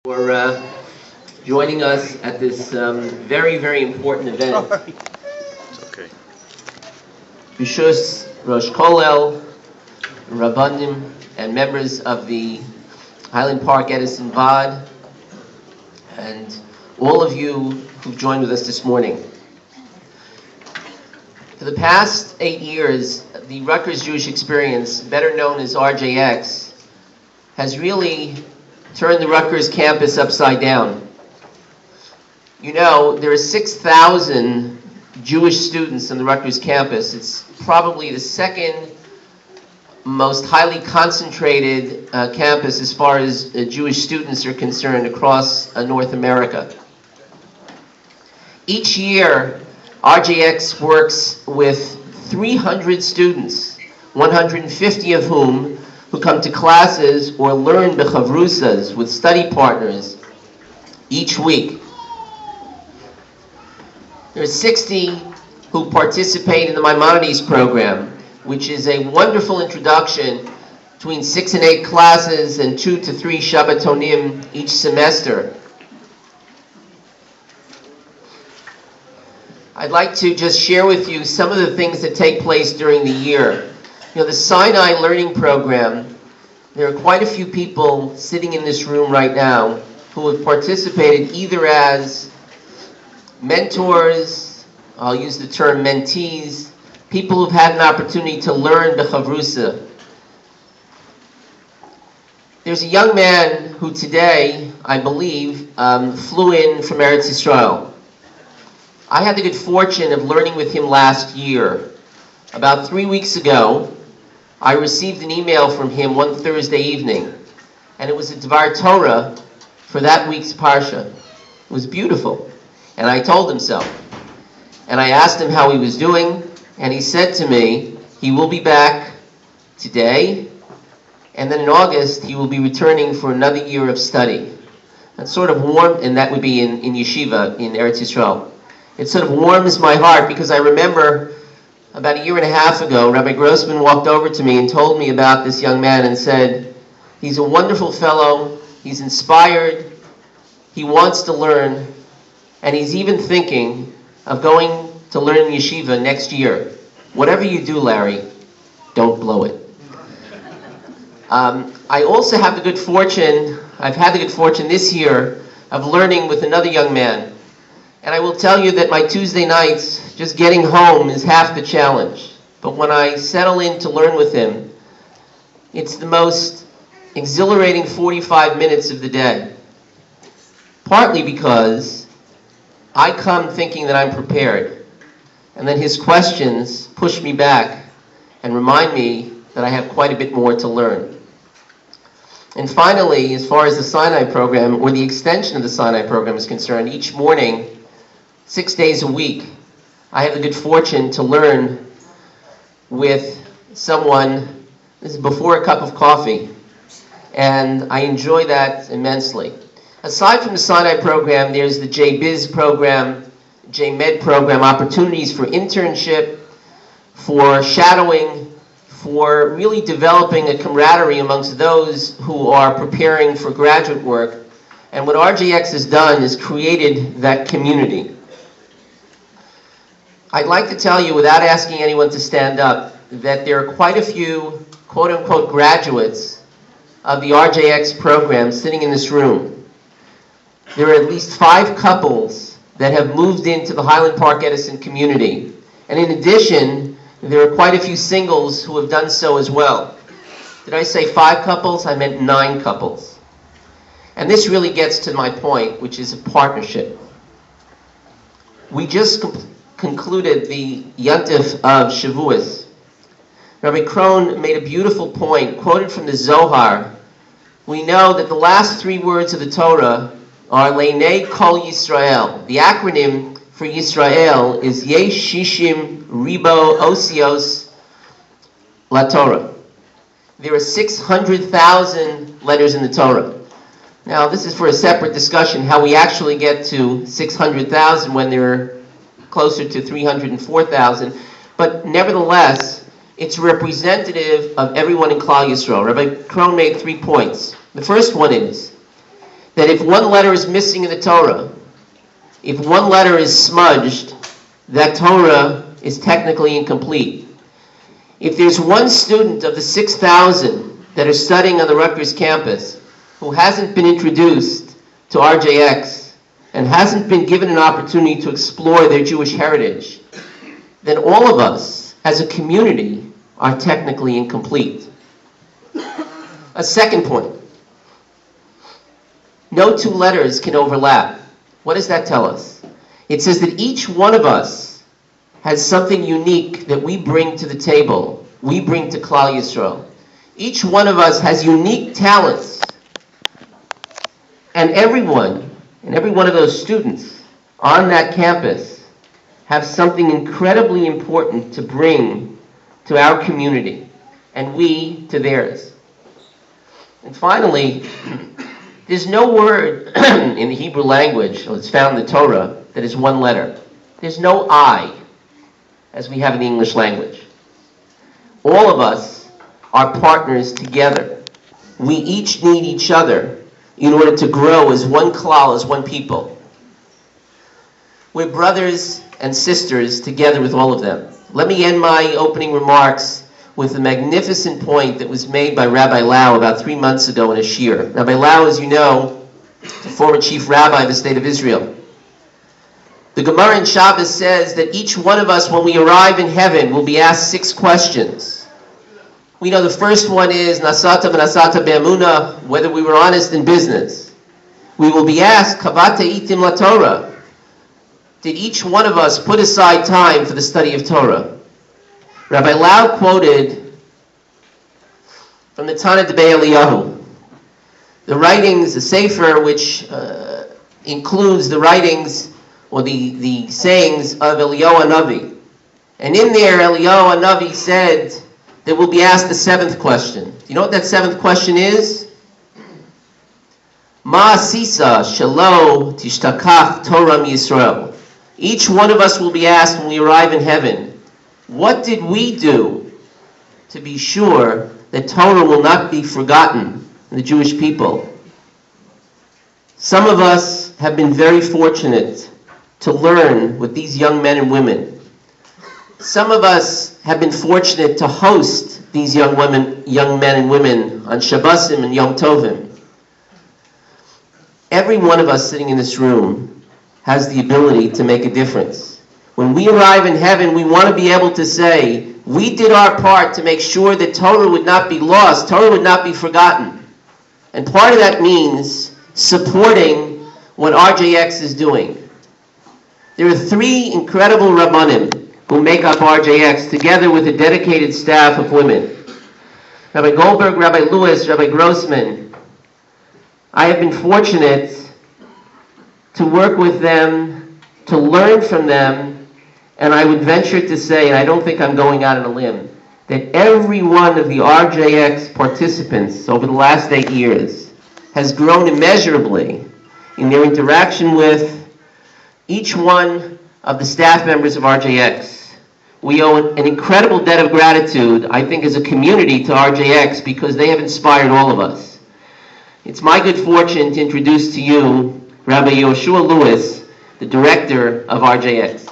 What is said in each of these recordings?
For joining us at this very, very important event. It's okay. Bishus, Rosh Kollel, Rabbanim, and members of the Highland Park Edison Vod, and all of you who've joined with us this morning. For the past 8 years, the Rutgers Jewish Experience, better known as RJX, has really turned the Rutgers campus upside down. You know, there are 6,000 Jewish students on the Rutgers campus. It's probably the second most highly concentrated campus as far as Jewish students are concerned across North America. Each year, RJX works with 300 students, 150 of whom who come to classes or learn bechavrusas with study partners each week. There are 60 who participate in the Maimonides program, which is a wonderful introduction between 6 and 8 classes and 2 to 3 Shabbatonim each semester. I'd like to just share with you some of the things that take place during the year. You know, the Sinai Learning Program, there are quite a few people sitting in this room right now who have participated either as mentors, I'll use the term mentees, people who've had an opportunity to learn bechavrusa. There's a young man who today, I believe, flew in from Eretz Yisrael. I had the good fortune of learning with him last year. About 3 weeks ago, I received an email from him one Thursday evening, and it was a Dvar Torah for that week's Parsha. It was beautiful, and I told him so. And I asked him how he was doing, and he said to me, he will be back today, and then in August, he will be returning for another year of study. That sort of warmed, and that would be in yeshiva in Eretz Yisrael. It sort of warms my heart because I remember about 1.5 years ago, Rabbi Grossman walked over to me and told me about this young man and said, he's a wonderful fellow, he's inspired, he wants to learn, and he's even thinking of going to learn in yeshiva next year. Whatever you do, Larry, don't blow it. I also have the good fortune, I've had the good fortune this year of learning with another young man. And I will tell you that my Tuesday nights, just getting home is half the challenge. But when I settle in to learn with him, it's the most exhilarating 45 minutes of the day. Partly because I come thinking that I'm prepared. And then his questions push me back and remind me that I have quite a bit more to learn. And finally, as far as the Sinai program, or the extension of the Sinai program is concerned, each morning, 6 days a week, I have the good fortune to learn with someone, this is before a cup of coffee, and I enjoy that immensely. Aside from the Sinai program, there's the JBiz program, JMed program, opportunities for internship, for shadowing, for really developing a camaraderie amongst those who are preparing for graduate work. And what RJX has done is created that community. I'd like to tell you, without asking anyone to stand up, that there are quite a few quote-unquote graduates of the RJX program sitting in this room. There are at least 5 couples that have moved into the Highland Park Edison community. And in addition, there are quite a few singles who have done so as well. Did I say 5 couples? I meant 9 couples. And this really gets to my point, which is a partnership. We just concluded the Yontif of Shavuos. Rabbi Krohn made a beautiful point, quoted from the Zohar. We know that the last 3 words of the Torah are Leinei Kol Yisrael. The acronym for Yisrael is Yesh Shishim Ribo Osios La Torah. There are 600,000 letters in the Torah. Now, this is for a separate discussion, how we actually get to 600,000 when there are closer to 304,000. But nevertheless, it's representative of everyone in Klal Yisrael. Rabbi Krohn made 3 points. The first one is that if one letter is missing in the Torah, if one letter is smudged, that Torah is technically incomplete. If there's one student of the 6,000 that are studying on the Rutgers campus who hasn't been introduced to RJX and hasn't been given an opportunity to explore their Jewish heritage, then all of us as a community are technically incomplete. A second point. No two letters can overlap. What does that tell us? It says that each one of us has something unique that we bring to the table. We bring to Klal Yisrael. Each one of us has unique talents. And every one of those students on that campus have something incredibly important to bring to our community, and we to theirs. And finally, there's no word in the Hebrew language that's found in the Torah that is one letter. There's no I, as we have in the English language. All of us are partners together. We each need each other in order to grow as one klal, as one people. We're brothers and sisters together with all of them. Let me end my opening remarks with a magnificent point that was made by Rabbi Lau about 3 months ago in a shir. Rabbi Lau, as you know, the former chief rabbi of the state of Israel. The Gemara in Shabbos says that each one of us, when we arrive in heaven, will be asked 6 questions. We know the first one is Nasata v'nasata be'amuna, whether we were honest in business. We will be asked, Kavata itim la Torah. Did each one of us put aside time for the study of Torah? Rabbi Lau quoted from the Tana Debei Eliyahu, the writings, the Sefer, which includes the writings or the sayings of Eliyahu Hanavi. And in there, Eliyahu Hanavi said that we'll be asked the 7th question. Do you know what that 7th question is? Ma asisa shelo tishtakach Torah miYisrael. Each one of us will be asked when we arrive in heaven, what did we do to be sure that Torah will not be forgotten in the Jewish people? Some of us have been very fortunate to learn with these young men and women. Some of us have been fortunate to host these young men and women on Shabbosim and Yom Tovim. Every one of us sitting in this room has the ability to make a difference. When we arrive in heaven, we want to be able to say, we did our part to make sure that Torah would not be lost, Torah would not be forgotten. And part of that means supporting what RJX is doing. There are 3 incredible Rabbanim who make up RJX together with a dedicated staff of women. Rabbi Goldberg, Rabbi Lewis, Rabbi Grossman. I have been fortunate to work with them, to learn from them, and I would venture to say, and I don't think I'm going out on a limb, that every one of the RJX participants over the last 8 years has grown immeasurably in their interaction with each one of the staff members of RJX. We owe an incredible debt of gratitude, I think, as a community to RJX because they have inspired all of us. It's my good fortune to introduce to you Rabbi Yoshua Lewis, the director of RJX.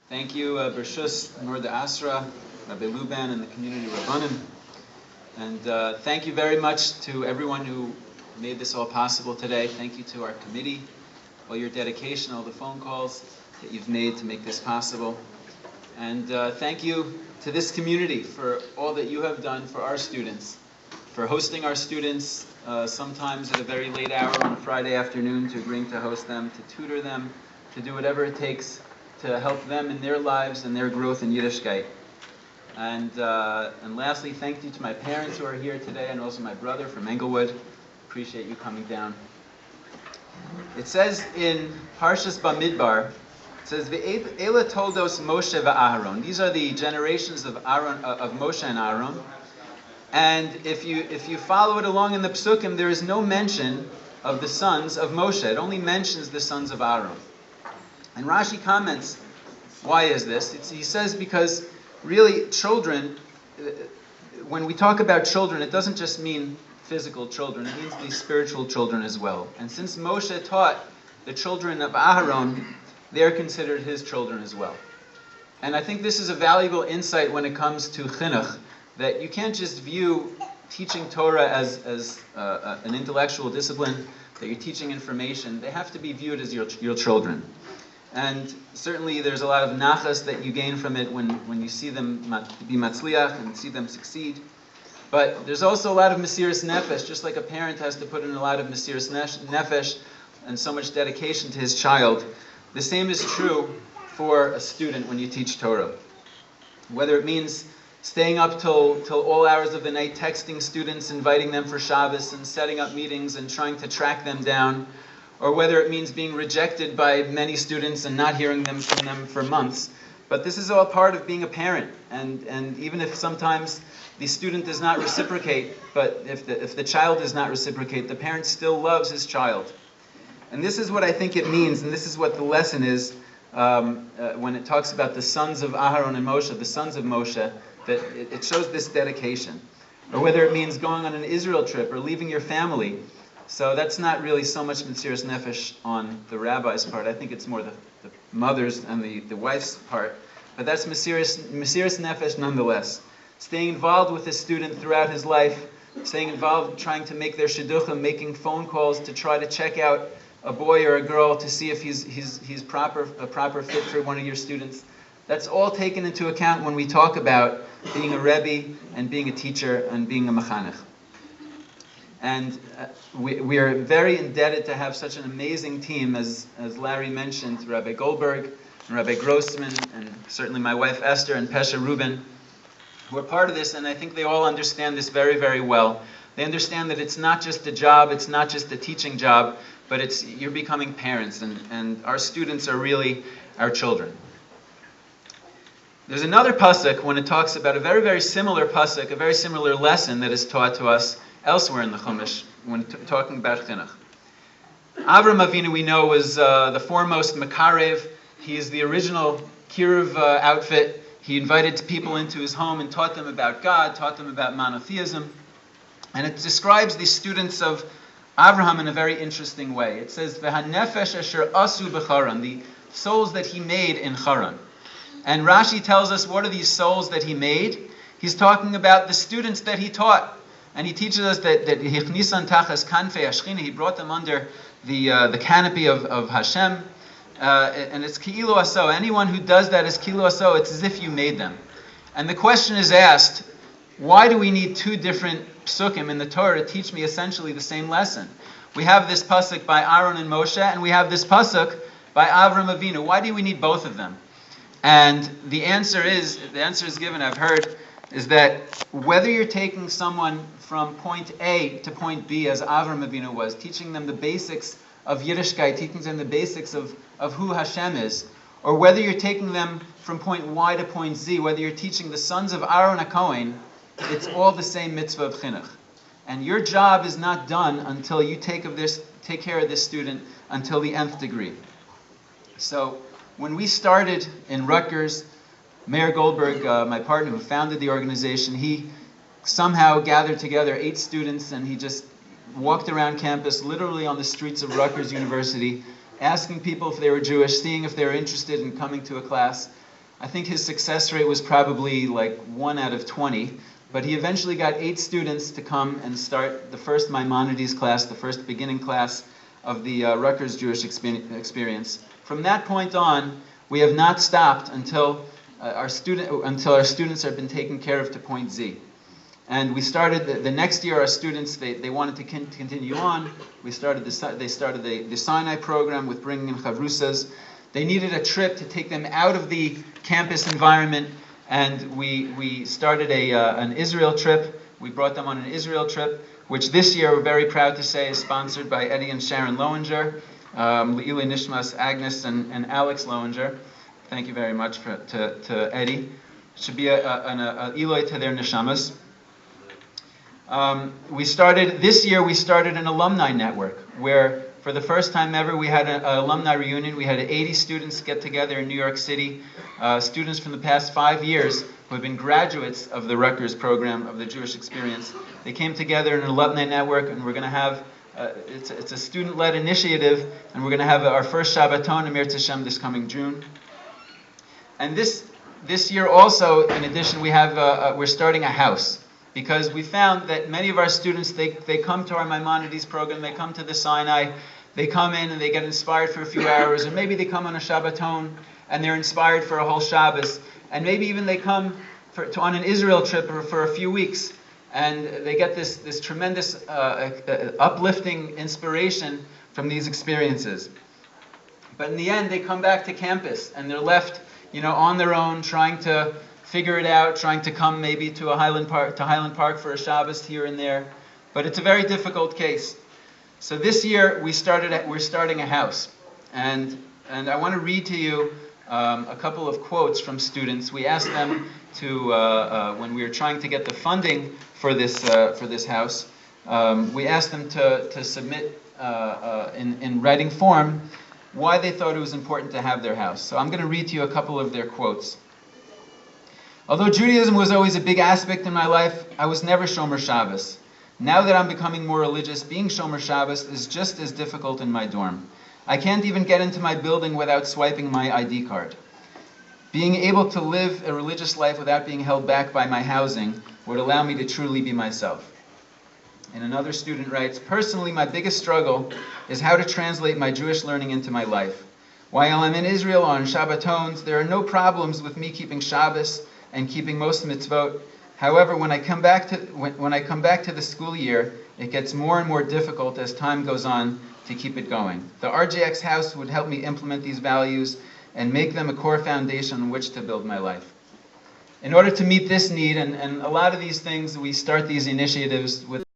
Thank you, Bershus, Nor de Asra, Rabbi Luban, and the community Rabbanim. And thank you very much to everyone who made this all possible today. Thank you to our committee, all your dedication, all the phone calls that you've made to make this possible. And thank you to this community for all that you have done for our students, for hosting our students, sometimes at a very late hour on a Friday afternoon, to agreeing to host them, to tutor them, to do whatever it takes to help them in their lives and their growth in Yiddishkeit. And lastly, thank you to my parents who are here today, and also my brother from Englewood. Appreciate you coming down. It says in Parshas Bamidbar, it says, "Ve'ela toldos Moshe va'Aaron." These are the generations of Aaron, of Moshe and Aaron. And if you follow it along in the Psukim, there is no mention of the sons of Moshe. It only mentions the sons of Aaron. And Rashi comments, why is this? He says because really children, when we talk about children, it doesn't just mean physical children, it means these spiritual children as well. And since Moshe taught the children of Aharon, they're considered his children as well. And I think this is a valuable insight when it comes to chinuch, that you can't just view teaching Torah as an intellectual discipline, that you're teaching information. They have to be viewed as your children. And certainly there's a lot of nachas that you gain from it when you see them be matzliach and see them succeed. But there's also a lot of mesiras nefesh, just like a parent has to put in a lot of mesiras nefesh and so much dedication to his child. The same is true for a student when you teach Torah. Whether it means staying up till all hours of the night texting students, inviting them for Shabbos and setting up meetings and trying to track them down, or whether it means being rejected by many students and not hearing from them for months. But this is all part of being a parent, and even if sometimes the student does not reciprocate, but if the child does not reciprocate, the parent still loves his child. And this is what I think it means, and this is what the lesson is when it talks about the sons of Aharon and Moshe, the sons of Moshe, that it shows this dedication. Or whether it means going on an Israel trip or leaving your family. So that's not really so much mesiras nefesh on the rabbi's part. I think it's more the mother's and the wife's part. But that's mesiras nefesh nonetheless. Staying involved with the student throughout his life, staying involved trying to make their shidduchim, making phone calls to try to check out a boy or a girl to see if he's a proper fit for one of your students. That's all taken into account when we talk about being a rebbe and being a teacher and being a mechanech. And we are very indebted to have such an amazing team, as Larry mentioned, Rabbi Goldberg and Rabbi Grossman, and certainly my wife Esther and Pesha Rubin, who are part of this, and I think they all understand this very, very well. They understand that it's not just a job, it's not just a teaching job, but you're becoming parents, and our students are really our children. There's another pasuk when it talks about a very, very similar pasuk, a very similar lesson that is taught to us elsewhere in the Chumash when talking about chinuch. Avram Avinu, we know, was the foremost makarev. He is the original kiruv outfit. He invited people into his home and taught them about God, taught them about monotheism. And it describes the students of Avraham in a very interesting way. It says, "V'hanefesh asher asu b'charan," the souls that he made in Charan. And Rashi tells us, what are these souls that he made? He's talking about the students that he taught. And he teaches us that hichnisan tachas kanfei hashchina, he brought them under the canopy of Hashem. And it's ki'ilu aso. Anyone who does that is ki'ilu aso. It's as if you made them. And the question is asked, why do we need two different psukim in the Torah to teach me essentially the same lesson? We have this pasuk by Aaron and Moshe, and we have this pasuk by Avram Avinu. Why do we need both of them? And the answer is given, I've heard, is that whether you're taking someone from point A to point B, as Avram Avinu was, teaching them the basics of Yiddishkeit, teaching them the basics of who Hashem is, or whether you're taking them from point Y to point Z, whether you're teaching the sons of Aaron HaKohen, it's all the same mitzvah of chinuch. And your job is not done until you take care of this student until the nth degree. So when we started in Rutgers, Mayor Goldberg, my partner who founded the organization, he somehow gathered together 8 students, and he just walked around campus, literally on the streets of Rutgers University, asking people if they were Jewish, seeing if they were interested in coming to a class. I think his success rate was probably like 1 out of 20, but he eventually got 8 students to come and start the first Maimonides class, the first beginning class of the Rutgers Jewish experience. From that point on, we have not stopped until our students have been taken care of to point Z. And we started the next year. Our students they wanted to continue on. They started the Sinai program with bringing in chavrusas. They needed a trip to take them out of the campus environment, and we started an Israel trip. We brought them on an Israel trip, which this year we're very proud to say is sponsored by Eddie and Sharon Lowinger, Le'ilei Nishmas Agnes and Alex Lowinger. Thank you very much to Eddie. It should be an Eloi to their neshamas. This year we started an alumni network where for the first time ever we had an alumni reunion. We had 80 students get together in New York City, students from the past 5 years who have been graduates of the Rutgers program of the Jewish Experience. They came together in an alumni network, and we're going to have, it's a student-led initiative, and we're going to have our first Shabbaton, Amir Tashem, this coming June. And this year also, in addition, we're starting a house, because we found that many of our students, they come to our Maimonides program, they come to the Sinai, they come in and they get inspired for a few hours, or maybe they come on a Shabbaton and they're inspired for a whole Shabbos, and maybe even they come on an Israel trip for a few weeks, and they get this tremendous uplifting inspiration from these experiences. But in the end, they come back to campus and they're left, on their own, trying to figure it out, trying to come maybe to Highland Park for a Shabbos here and there. But it's a very difficult case. So this year we're starting a house, and I want to read to you a couple of quotes from students. We asked them to, when we were trying to get the funding for this house, we asked them to submit in writing form why they thought it was important to have their house. So I'm going to read to you a couple of their quotes. Although Judaism was always a big aspect in my life, I was never Shomer Shabbos. Now that I'm becoming more religious, being Shomer Shabbos is just as difficult in my dorm. I can't even get into my building without swiping my ID card. Being able to live a religious life without being held back by my housing would allow me to truly be myself. And another student writes, personally, my biggest struggle is how to translate my Jewish learning into my life. While I'm in Israel on Shabbatons, there are no problems with me keeping Shabbos and keeping most mitzvot. However, when I come back to the school year, it gets more and more difficult as time goes on to keep it going. The RJX house would help me implement these values and make them a core foundation on which to build my life. In order to meet this need, and a lot of these things, we start these initiatives with